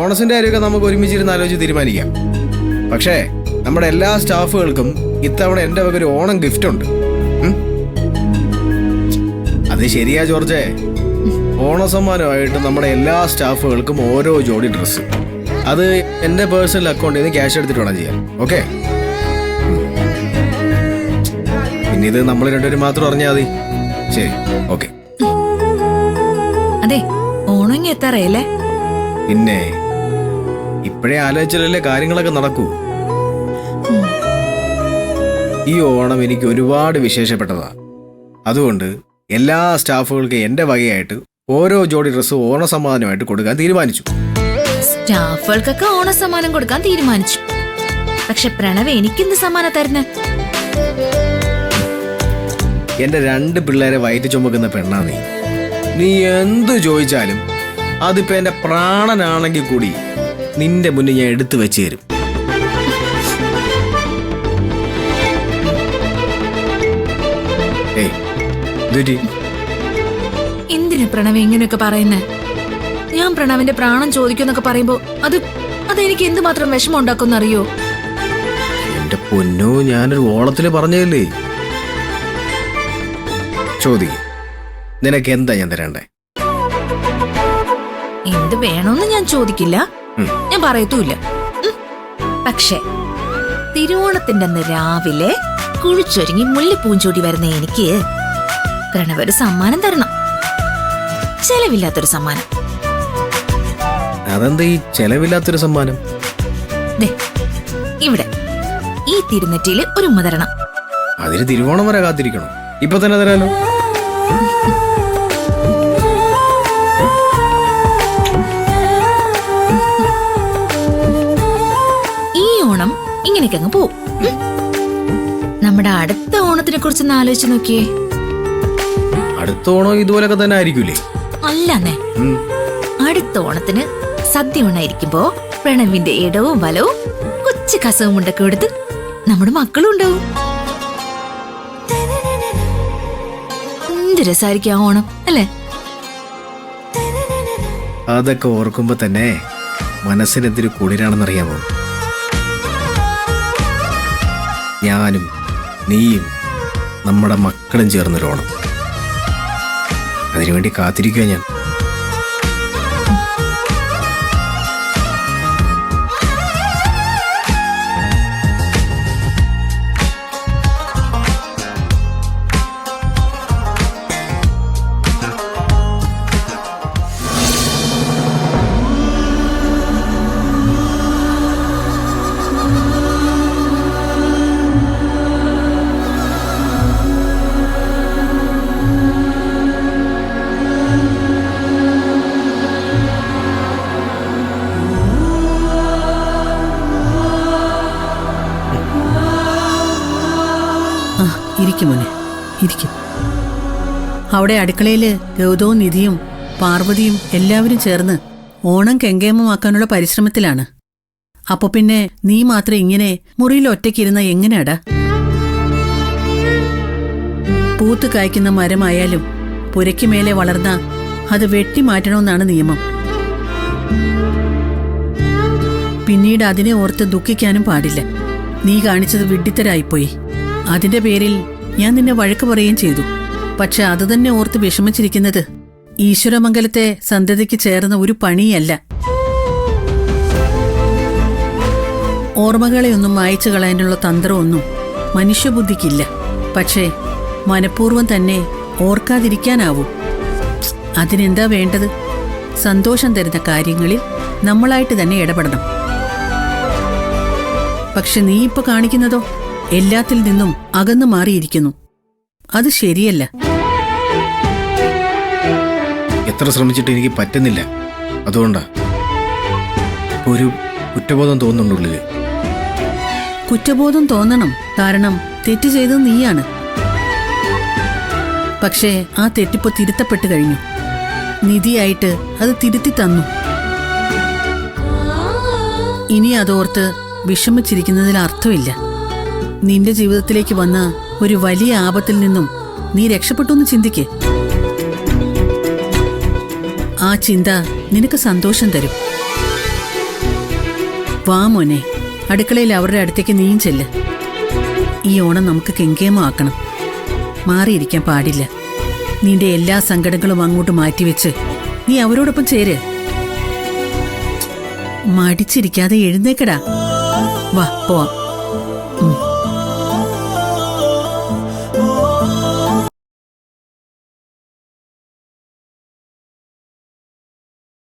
ബോണസിന്റെ കാര്യമൊക്കെ നമുക്ക് ഒരുമിച്ചിരുന്ന് ആലോചിച്ച് തീരുമാനിക്കാം. പക്ഷേ നമ്മുടെ എല്ലാ സ്റ്റാഫുകൾക്കും ഇത്തവണ എൻ്റെ വക ഒരു ഓണം ഗിഫ്റ്റ് ഉണ്ട്. അത് ശരിയാ ജോർജേ. ഓണസമ്മാനമായിട്ട് നമ്മുടെ എല്ലാ സ്റ്റാഫുകൾക്കും ഓരോ ജോഡി ഡ്രസ്സ്. അത് എൻ്റെ പേഴ്സണൽ അക്കൗണ്ടിൽ നിന്ന് ക്യാഷ് എടുത്തിട്ട് വേണം ചെയ്യാൻ. ഓക്കെ? പിന്നെ ഇത് നമ്മൾ രണ്ടുപേരും മാത്രം അറിഞ്ഞാൽ മതി. ശരി, ഓക്കെ. അതെ, ഓണം എത്താറയല്ലേ? പിന്നെ ഇപ്പോഴേ ആലോചിച്ചാലല്ലേ കാര്യങ്ങളൊക്കെ നടക്കൂ. ഈ ഓണം എനിക്ക് ഒരുപാട് വിശേഷപ്പെട്ടതാ. അതുകൊണ്ട് എല്ലാ സ്റ്റാഫുകൾക്കും എൻ്റെ വകയായിട്ട് ഓരോ ജോഡി ഡ്രസ്സ് ഓണസമ്മാനമായിട്ട് കൊടുക്കാൻ തീരുമാനിച്ചു. സ്റ്റാഫുകൾക്കൊക്കെ ഓണസമ്മാനം കൊടുക്കാൻ തീരുമാനിച്ചു. പക്ഷെ പ്രണവ് എനിക്കെന്ത് സമ്മാനം തരുന്ന? എന്റെ 2 പിള്ളേരെ വയറ്റ് ചുമക്കുന്ന പെണ്ണാ നീ. നീ എന്തു ചോദിച്ചാലും അതിപ്പോ എന്റെ പ്രാണനാണെങ്കിൽ കൂടി നിന്റെ മുന്നിൽ ഞാൻ എടുത്തു വെച്ച് തരും. എന്തിനാ പ്രണവ് ഇങ്ങനെയൊക്കെ പറയുന്നേ? ഞാൻ പ്രണവിന്റെ പ്രാണം ചോദിക്കുന്നൊക്കെ പറയുമ്പോ അതെനിക്ക് എന്തുമാത്രം വിഷമം ഉണ്ടാക്കും അറിയോ? എന്റെ പൊന്നോ, ഞാനൊരു ഓളത്തില് പറഞ്ഞതല്ലേ. ചോദിക്ക, നിനക്ക് എന്താ ഞാൻ തരണ്ടേ? എന്ത് വേണമെന്ന് ഞാൻ ചോദിക്കില്ല, ഞാൻ പറയത്തുമില്ല. പക്ഷെ തിരുവോണത്തിന്റെ അന്ന് രാവിലെ കുഴിച്ചൊരുങ്ങി മുല്ലപ്പൂഞ്ചോടി വരുന്ന എനിക്ക് പ്രണവ് ഒരു സമ്മാനം തരണം. ചെലവില്ലാത്തൊരു സമ്മാനം. അതെന്താ ഈ ചെലവില്ലാത്തൊരു സമ്മാനം? ഇവിടെ ഈ തിരുനെറ്റിയില് ഒരു ഉമ്മ തരണം. അതിന് തിരുവോണം വരെ കാത്തിരിക്കണം. ഇപ്പൊ തന്നെ തരാലോ. ഈ ഓണം ഇങ്ങനെയൊക്കെ അങ്ങ് പോവും. നമ്മുടെ അടുത്ത ഓണത്തിനെ കുറിച്ചൊന്ന് ആലോചിച്ച് നോക്കിയേ. അടുത്ത ഓണം ഇതുപോലൊക്കെ തന്നെ ആയിരിക്കൂലേ? അല്ലെന്നേ, അടുത്ത ഓണത്തിന് സദ്യ ഉണ്ടായിരിക്കുമ്പോ പ്രണവിന്റെ ഇടവും വലവും കൊച്ചു കസവും മുണ്ടൊക്കെ എടുത്ത് നമ്മുടെ മക്കളും ഉണ്ടാവും. എന്ത് രസായിരിക്കും ആ ഓണം, അല്ലേ? അതൊക്കെ ഓർക്കുമ്പോ തന്നെ മനസ്സിനെന്തൊരു കുളിരാണെന്നറിയാമോ? ഞാനും നീയും നമ്മുടെ മക്കളും ചേർന്നൊരോണം. അതിനുവേണ്ടി കാത്തിരിക്കുക ഞാൻ. ഇരിക്കും മോനെ, ഇരിക്കും. അവിടെ അടുക്കളയില് ഗൗതവും നിധിയും പാർവതിയും എല്ലാവരും ചേർന്ന് ഓണം കെങ്കേമമാക്കാനുള്ള പരിശ്രമത്തിലാണ്. അപ്പൊ പിന്നെ നീ മാത്രം ഇങ്ങനെ മുറിയിൽ ഒറ്റയ്ക്കിരുന്ന എങ്ങനെയാടാ? പൂത്ത് കായ്ക്കുന്ന മരമായാലും പുരയ്ക്ക് മേലെ വളർന്ന അത് വെട്ടിമാറ്റണമെന്നാണ് നിയമം. പിന്നീട് അതിനെ ഓർത്ത് ദുഃഖിക്കാനും പാടില്ല. നീ കാണിച്ചത് വിഡ്ഢിത്തരായിപ്പോയി. അതിന്റെ പേരിൽ ഞാൻ നിന്നെ വഴക്ക് പറയുകയും ചെയ്തു. പക്ഷെ അത് തന്നെ ഓർത്ത് വിഷമിച്ചിരിക്കുന്നത് ഈശ്വരമംഗലത്തെ സന്തതിക്ക് ചേർന്ന ഒരു പണിയല്ല. ഓർമ്മകളെയൊന്നും മായ്ച്ചു കളയാനുള്ള തന്ത്രമൊന്നും മനുഷ്യബുദ്ധിക്കില്ല. പക്ഷേ മനഃപൂർവ്വം തന്നെ ഓർക്കാതിരിക്കാനാവൂ. അതിനെന്താ വേണ്ടത്? സന്തോഷം തരുന്ന കാര്യങ്ങളിൽ നമ്മളായിട്ട് തന്നെ ഇടപെടണം. പക്ഷെ നീ ഇപ്പൊ കാണിക്കുന്നതോ എല്ലാത്തിൽ നിന്നും അകന്നു മാറിയിരിക്കുന്നു. അത് ശരിയല്ല. എത്ര ശ്രമിച്ചിട്ട് എനിക്ക് പറ്റുന്നില്ല. അതുകൊണ്ടാ ഒരു കുറ്റബോധം തോന്നുന്നുള്ളില്. കുറ്റബോധം തോന്നണം. കാരണം തെറ്റ് ചെയ്തത് നീയാണ്. പക്ഷേ ആ തെറ്റിപ്പോ തിരുത്തപ്പെട്ടു കഴിഞ്ഞു. നിധിയായിട്ട് അത് തിരുത്തി തന്നു. ഇനി അതോർത്ത് വിഷമിച്ചിരിക്കുന്നതിൽ അർത്ഥമില്ല. നിന്റെ ജീവിതത്തിലേക്ക് വന്ന ഒരു വലിയ ആപത്തിൽ നിന്നും നീ രക്ഷപ്പെട്ടു ചിന്തിക്ക്. ആ ചിന്ത നിനക്ക് സന്തോഷം തരും. വാ മോനെ, അടുക്കളയിൽ അവരുടെ അടുത്തേക്ക് നീയും ചെല്ല്. ഈ ഓണം നമുക്ക് കെങ്കേമമാക്കണം. മാറിയിരിക്കാൻ പാടില്ല. നിന്റെ എല്ലാ സങ്കടങ്ങളും അങ്ങോട്ട് മാറ്റിവെച്ച് നീ അവരോടൊപ്പം ചേര്. മടിച്ചിരിക്കാതെ എഴുന്നേക്കടാ. വാ പോവാം.